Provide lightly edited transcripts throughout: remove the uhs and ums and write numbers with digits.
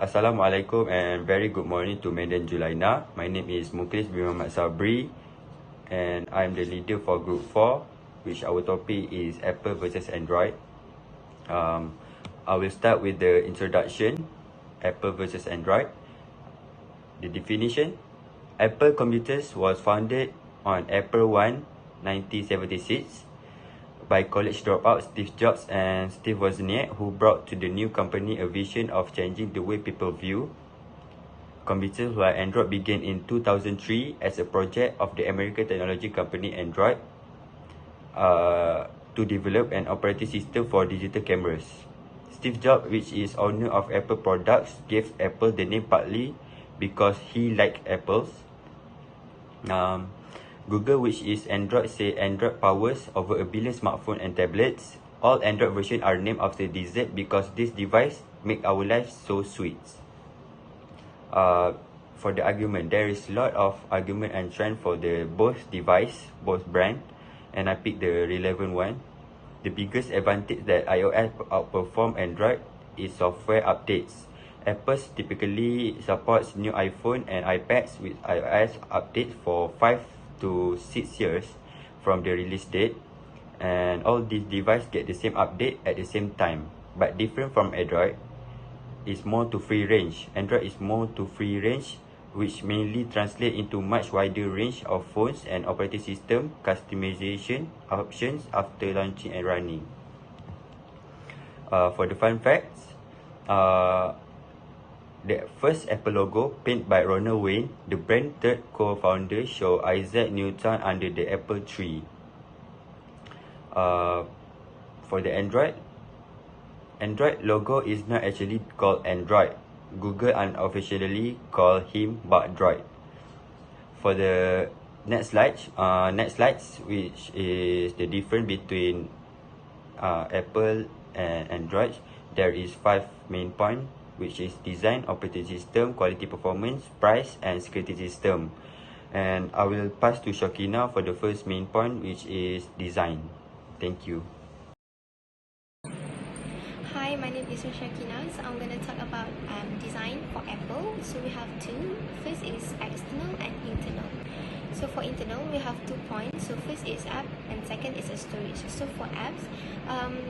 Assalamualaikum and very good morning to Madam Julaina. My name is Mukhlis bin Muhammad Sabri and I'm the leader for Group 4, which our topic is Apple versus Android. I will start with the introduction, Apple versus Android. The definition, Apple Computers was founded on April 1, 1976 by college dropout Steve Jobs and Steve Wozniak, who brought to the new company a vision of changing the way people view computers, while Android began in 2003 as a project of the American technology company Android to develop an operating system for digital cameras. Steve Jobs, which is owner of Apple products, gave Apple the name partly because he liked apples. Google, which is Android, say Android powers over 1 billion smartphones and tablets. All Android versions are named after dessert because this device make our lives so sweet. For the argument, there is a lot of argument and trend for the both device, both brand, and I pick the relevant one. The biggest advantage that iOS outperform Android is software updates. Apple typically supports new iPhone and iPads with iOS updates for 5 to 6 years from the release date, and all these devices get the same update at the same time. But different from Android, is more to free range. Android is more to free range, which mainly translate into much wider range of phones and operating system customization options after launching and running. For the fun facts, the first Apple logo painted by Ronald Wayne, the brand's third co-founder, show Isaac Newton under the apple tree. For the Android logo is not actually called Android. Google unofficially call him Bugdroid. For the next slides, which is the difference between Apple and Android, there is 5 main points, which is design, operating system, quality performance, price, and security system. And I will pass to Shakina for the first main point, which is design. Thank you. Hi, my name is Shakina. So I'm going to talk about design for Apple. So we have two. First is external and internal. So for internal, we have 2 points. So first is app and second is a storage. So for apps,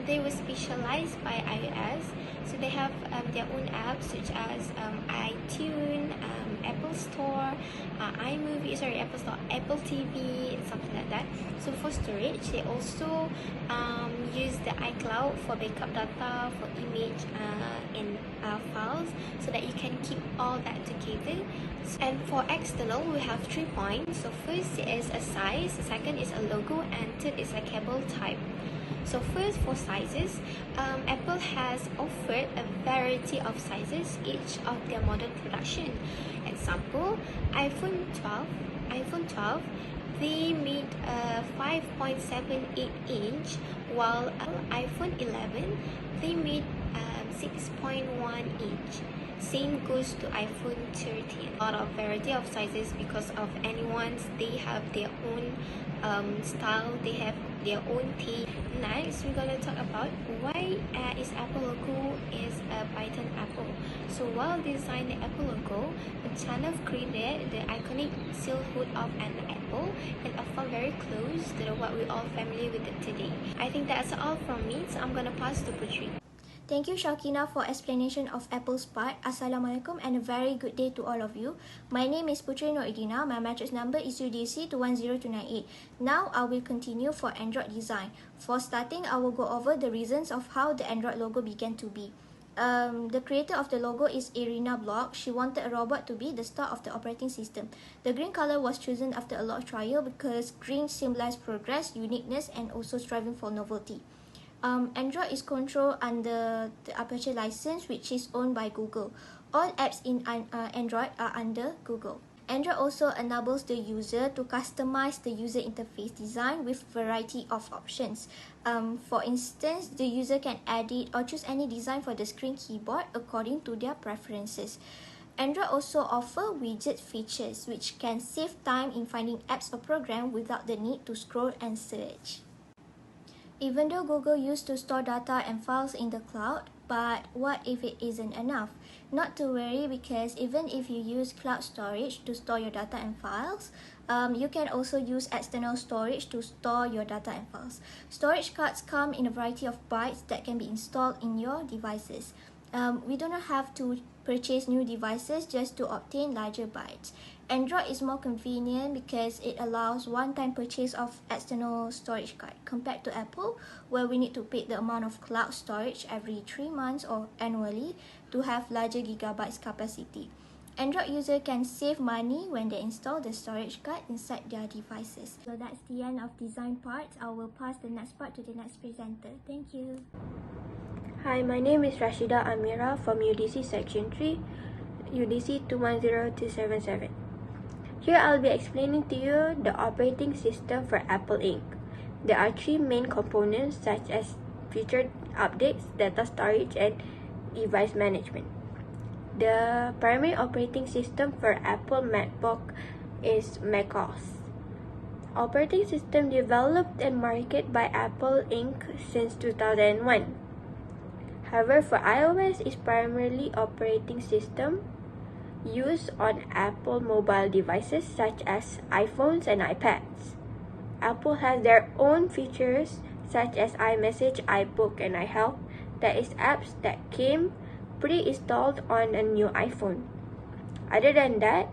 they were specialized by iOS. So they have their own apps such as iTunes, Apple Store, Apple Store, Apple TV, and something like that. So for storage, they also use the iCloud for backup data, for image and files, so that you can keep all that together. And for external, we have 3 points. So first is a size, second is a logo, and third is a cable type. So first, for sizes, Apple has offered a variety of sizes each of their model production. Example, iPhone 12, they made a 5.78 inch, while iPhone 11, they made 6.1 inch. Same goes to iPhone 13. A lot of variety of sizes because of anyone's, they have their own style, they have their own taste. Next, we're gonna talk about why is Apple logo is a Python apple. So while designing the Apple logo, Chanov created the iconic seal hood of an apple and a font very close to what we're all familiar with today. I think that's all from me, so I'm gonna pass to Putri. Thank you, Shakina, for explanation of Apple's part. Assalamualaikum and a very good day to all of you. My name is Putri Noridina. My matrix number is UDC 210298. Now I will continue for Android design. For starting, I will go over the reasons of how the Android logo began to be. The creator of the logo is Irina Block. She wanted a robot to be the star of the operating system. The green color was chosen after a lot of trial because green symbolizes progress, uniqueness, and also striving for novelty. Android is controlled under the Aperture license, which is owned by Google. All apps in Android are under Google. Android also enables the user to customize the user interface design with variety of options. For instance, the user can edit or choose any design for the screen keyboard according to their preferences. Android also offers widget features, which can save time in finding apps or programs without the need to scroll and search. Even though Google used to store data and files in the cloud, But what if it isn't enough? Not to worry, because even if you use cloud storage to store your data and files, you can also use external storage to store your data and files. Storage cards come in a variety of bytes that can be installed in your devices. We do not have to purchase new devices just to obtain larger bytes. Android is more convenient because it allows one-time purchase of external storage card compared to Apple, where we need to pay the amount of cloud storage every 3 months or annually to have larger gigabytes capacity. Android user can save money when they install the storage card inside their devices. So that's the end of design part. I will pass the next part to the next presenter. Thank you. Hi, my name is Rashida Amira from UDC Section 3, UDC 210277. Here I'll be explaining to you the operating system for Apple Inc. There are 3 main components such as feature updates, data storage, and device management. The primary operating system for Apple MacBook is macOS. Operating system developed and marketed by Apple Inc. since 2001. However, for iOS is primarily operating system used on Apple mobile devices such as iPhones and iPads. Apple has their own features such as iMessage, iBook, and iHelp, that is apps that came pre-installed on a new iPhone. Other than that,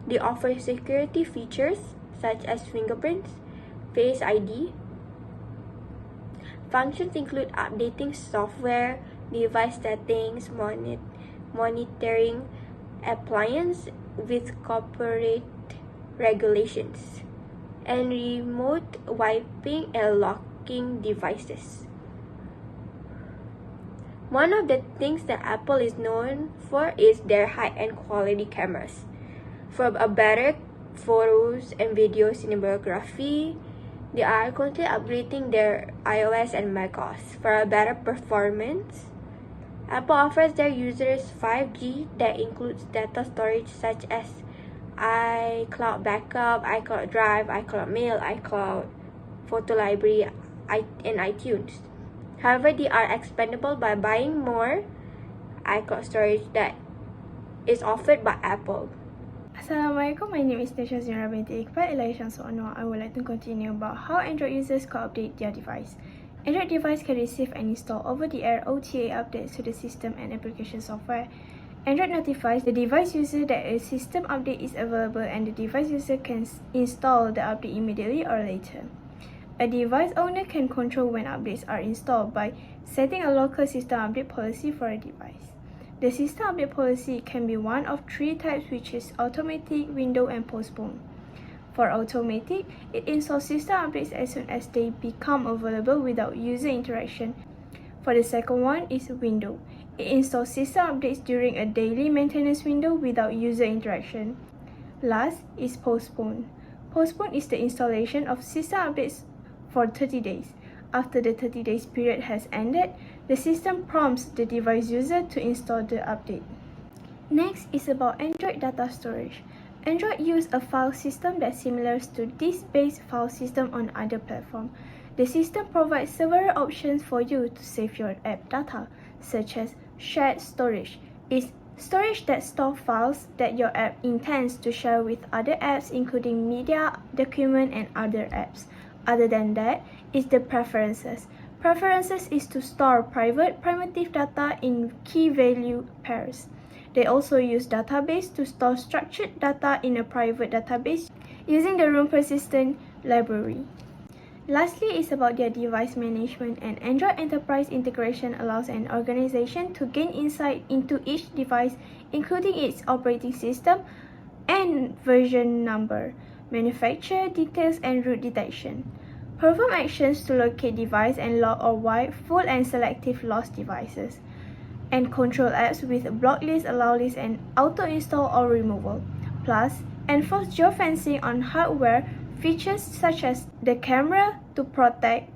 they offer security features such as fingerprints, Face ID. Functions include updating software, device settings, monitoring appliance with corporate regulations, and remote wiping and locking devices. One of the things that Apple is known for is their high-end quality cameras. For a better photos and video cinematography, they are constantly upgrading their iOS and macOS for a better performance. Apple offers their users 5G that includes data storage such as iCloud Backup, iCloud Drive, iCloud Mail, iCloud Photo Library, and iTunes. However, they are expandable by buying more iCloud storage that is offered by Apple. Assalamualaikum, my name is Nisha Zinra binti Iqbal Elisha Sono. I would like to continue about how Android users can update their device. Android device can receive and install over-the-air OTA updates to the system and application software. Android notifies the device user that a system update is available, and the device user can install the update immediately or later. A device owner can control when updates are installed by setting a local system update policy for a device. The system update policy can be one of 3 types, which is automatic, window, and postpone. For automatic, it installs system updates as soon as they become available without user interaction. For the second one is window. It installs system updates during a daily maintenance window without user interaction. Last is postpone. Postpone is the installation of system updates for 30 days. After the 30 days period has ended, the system prompts the device user to install the update. Next is about Android data storage. Android uses a file system that's similar to disk-based file system on other platforms. The system provides several options for you to save your app data, such as shared storage. It's storage that stores files that your app intends to share with other apps, including media, document, and other apps. Other than that, is the preferences. Preferences is to store private primitive data in key value pairs. They also use database to store structured data in a private database using the room persistent library. Lastly is about their device management, and Android Enterprise integration allows an organization to gain insight into each device, including its operating system and version number, manufacturer details, and root detection. Perform actions to locate device and log or wipe full and selective lost devices, and control apps with block list, allow list, and auto install or removal. Plus, enforce geofencing on hardware features such as the camera to protect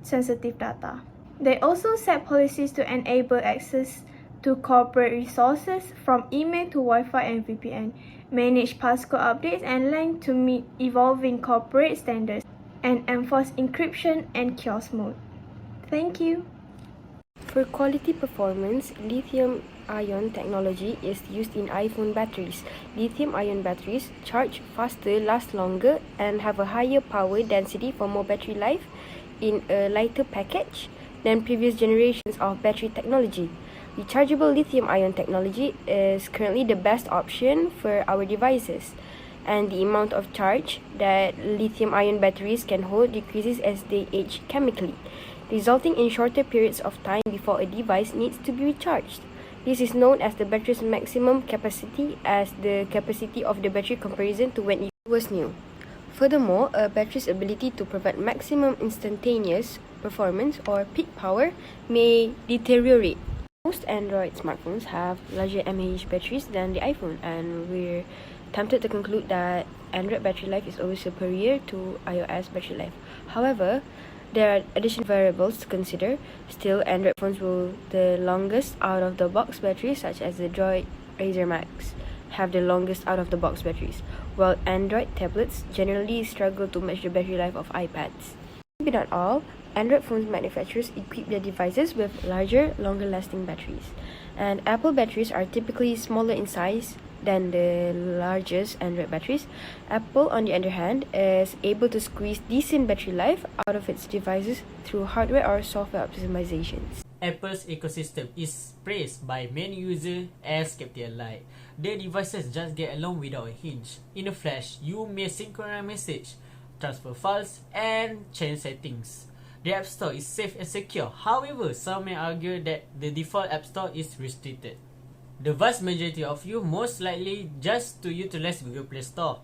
sensitive data. They also set policies to enable access to corporate resources from email to Wi-Fi and VPN, manage passcode updates and length to meet evolving corporate standards, and enforce encryption and kiosk mode. Thank you. For quality performance, lithium-ion technology is used in iPhone batteries. Lithium-ion batteries charge faster, last longer, and have a higher power density for more battery life in a lighter package than previous generations of battery technology. Rechargeable lithium-ion technology is currently the best option for our devices, and the amount of charge that lithium-ion batteries can hold decreases as they age chemically, resulting in shorter periods of time before a device needs to be recharged. This is known as the battery's maximum capacity as the capacity of the battery comparison to when it was new. Furthermore, a battery's ability to provide maximum instantaneous performance or peak power may deteriorate. Most Android smartphones have larger mAh batteries than the iPhone, and we're tempted to conclude that Android battery life is always superior to iOS battery life. However, there are additional variables to consider. Still, Android phones will the longest out-of-the-box batteries, such as the Droid Razr Max, have the longest out-of-the-box batteries, while Android tablets generally struggle to match the battery life of iPads. Maybe not all, Android phone manufacturers equip their devices with larger, longer-lasting batteries, and Apple batteries are typically smaller in size than the largest Android batteries. Apple, on the other hand, is able to squeeze decent battery life out of its devices through hardware or software optimizations. Apple's ecosystem is praised by many users as capital light. Their devices just get along without a hinge. In a flash, you may synchronize message, transfer files, and change settings. The App Store is safe and secure. However, some may argue that the default App Store is restricted. The vast majority of you most likely just to utilize Google Play Store.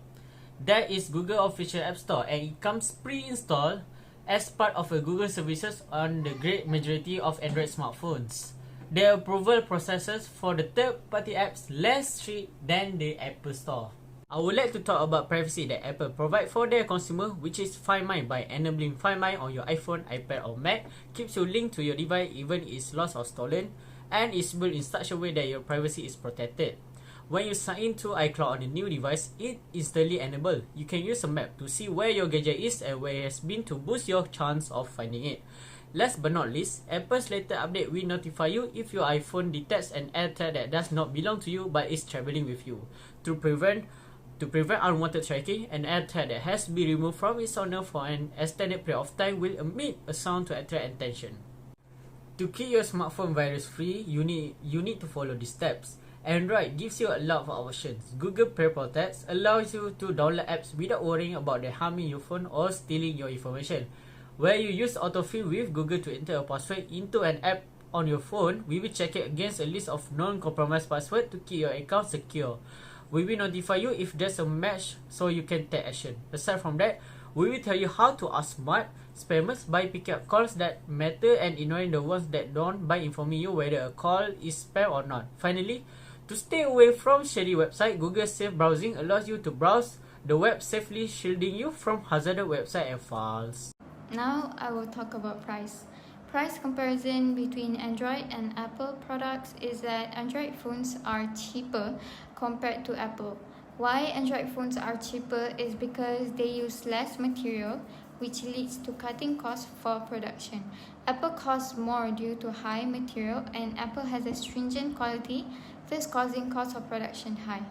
That is Google official App Store, and it comes pre-installed as part of a Google services on the great majority of Android smartphones. The approval processes for the third-party apps less strict than the Apple Store. I would like to talk about privacy that Apple provide for their consumer, which is Find My. By enabling Find My on your iPhone, iPad or Mac, keeps you linked to your device even if it's lost or stolen, and is built in such a way that your privacy is protected. When you sign into iCloud on a new device, it instantly enabled. You can use a map to see where your gadget is and where it has been to boost your chance of finding it. Last but not least, Apple's latest update will notify you if your iPhone detects an AirTag that does not belong to you but is traveling with you. To prevent unwanted tracking, an AirTag that has been removed from its owner for an extended period of time will emit a sound to attract attention. To keep your smartphone virus-free, you need to follow these steps. Android gives you a lot of options. Google Play Protect allows you to download apps without worrying about them harming your phone or stealing your information. Where you use autofill with Google to enter a password into an app on your phone, we will check it against a list of non-compromised passwords to keep your account secure. We will notify you if there's a match so you can take action. Aside from that, we will tell you how to outsmart spammers by picking up calls that matter and ignoring the ones that don't by informing you whether a call is spam or not. Finally, to stay away from shady websites, Google Safe Browsing allows you to browse the web safely, shielding you from hazardous websites and files. Now I will talk about price. Price comparison between Android and Apple products is that Android phones are cheaper compared to Apple. Why Android phones are cheaper is because they use less material, which leads to cutting costs for production. Apple costs more due to high material, and Apple has a stringent quality, thus causing cost of production high.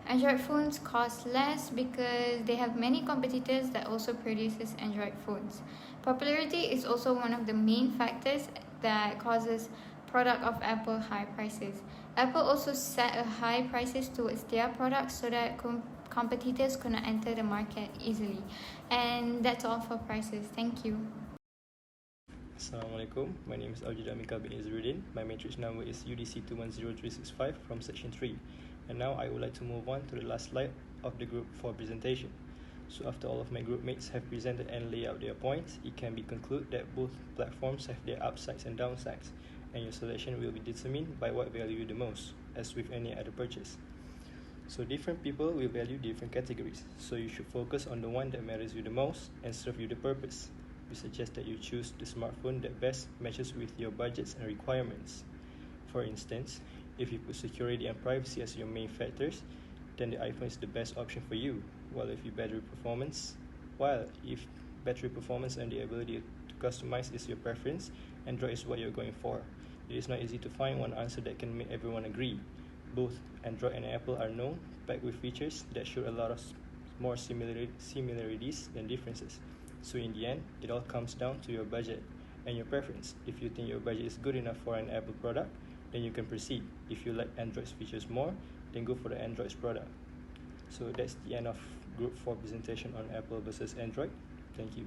Android phones cost less because they have many competitors that also produces Android phones. Popularity is also one of the main factors that causes product of Apple high prices. Apple also set a high prices towards their products so that competitors could not enter the market easily. And that's all for prices. Thank you. Assalamualaikum. My name is Aljida Mika bin Izzuddin. My matrix number is UDC 210365 from section 3. And now I would like to move on to the last slide of the group for presentation. So after all of my group mates have presented and laid out their points, it can be concluded that both platforms have their upsides and downsides, and your selection will be determined by what value you the most, as with any other purchase. So different people will value different categories, so you should focus on the one that matters you the most and serve you the purpose. We suggest that you choose the smartphone that best matches with your budgets and requirements. For instance, if you put security and privacy as your main factors, then the iPhone is the best option for you. While if battery performance and the ability to customize is your preference, Android is what you're going for. It is not easy to find one answer that can make everyone agree. Both Android and Apple are known, packed with features that show a lot of more similarities than differences. So in the end, it all comes down to your budget and your preference. If you think your budget is good enough for an Apple product, then you can proceed. If you like Android's features more, then go for the Android's product. So that's the end of Group 4 presentation on Apple versus Android. Thank you.